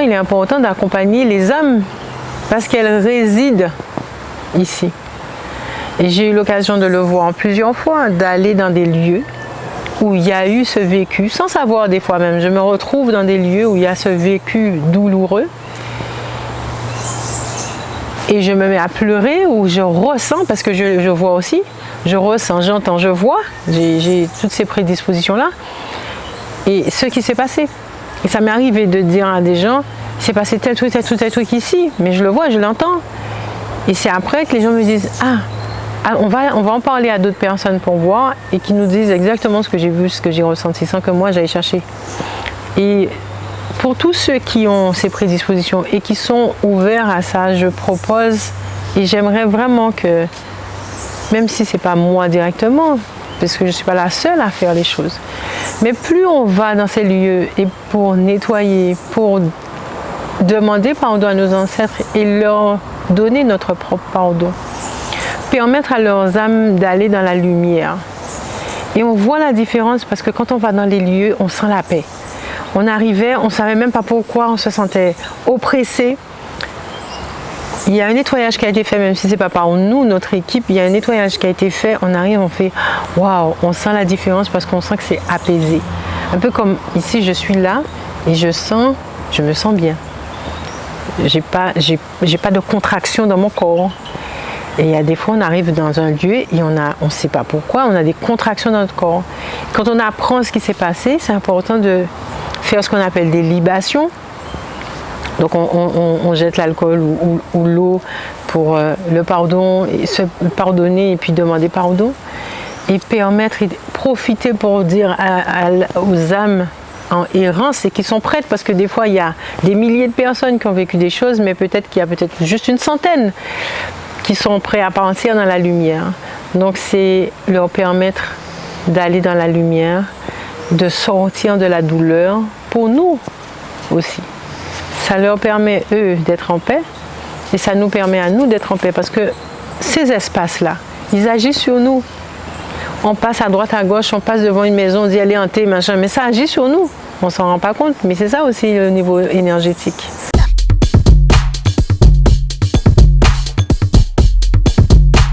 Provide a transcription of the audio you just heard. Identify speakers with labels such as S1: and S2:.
S1: Il est important d'accompagner les âmes parce qu'elles résident ici. Et j'ai eu l'occasion de le voir plusieurs fois, d'aller dans des lieux où il y a eu ce vécu, sans savoir des fois même. Je me retrouve dans des lieux où il y a ce vécu douloureux. Et je me mets à pleurer, où je ressens, parce que je vois aussi, je ressens, j'entends, je vois, j'ai toutes ces prédispositions-là. Et ce qui s'est passé. Et ça m'est arrivé de dire à des gens, il s'est passé tel truc ici, mais je le vois, je l'entends. Et c'est après que les gens me disent, on va en parler à d'autres personnes pour voir, et qui nous disent exactement ce que j'ai vu, ce que j'ai ressenti, sans que moi j'aille chercher. Et pour tous ceux qui ont ces prédispositions et qui sont ouverts à ça, je propose, et j'aimerais vraiment que, même si ce n'est pas moi directement, parce que je ne suis pas la seule à faire les choses, mais plus on va dans ces lieux et pour nettoyer, pour demander pardon à nos ancêtres et leur donner notre propre pardon, permettre à leurs âmes d'aller dans la lumière. Et on voit la différence parce que quand on va dans les lieux, on sent la paix. On arrivait, on ne savait même pas pourquoi, on se sentait oppressé. Il y a un nettoyage qui a été fait, même si ce n'est pas par nous, notre équipe, il y a un nettoyage qui a été fait. On arrive, on fait waouh, on sent la différence parce qu'on sent que c'est apaisé. Un peu comme ici, je suis là et je me sens bien. J'ai pas de contraction dans mon corps. Et il y a des fois, on arrive dans un lieu et on ne sait pas pourquoi, on a des contractions dans notre corps. Quand on apprend ce qui s'est passé, c'est important de faire ce qu'on appelle des libations. Donc on jette l'alcool ou l'eau pour le pardon, et se pardonner et puis demander pardon. Et permettre, et profiter pour dire aux âmes en errance et qui sont prêtes, parce que des fois il y a des milliers de personnes qui ont vécu des choses, mais peut-être qu'il y a peut-être juste une centaine qui sont prêts à partir dans la lumière. Donc c'est leur permettre d'aller dans la lumière, de sortir de la douleur, pour nous aussi. Ça leur permet, eux, d'être en paix, et ça nous permet à nous d'être en paix, parce que ces espaces-là, ils agissent sur nous. On passe à droite, à gauche, on passe devant une maison, on dit elle est hantée, machin, mais ça agit sur nous. On ne s'en rend pas compte, mais c'est ça aussi le niveau énergétique.